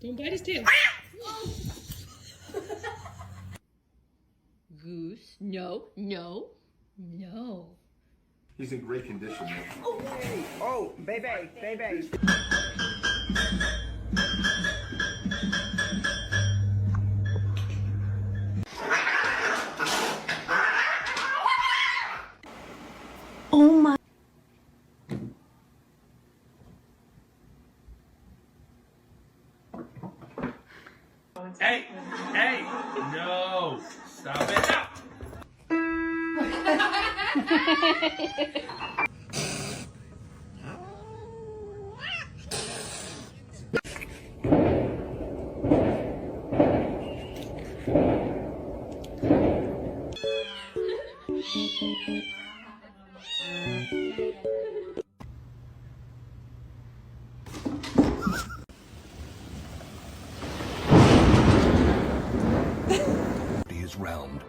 Don't bite his tail. Goose. No, no, no. He's in great condition. Oh, baby, baby. Oh my. Hey, hey, no, stop it now. He is round.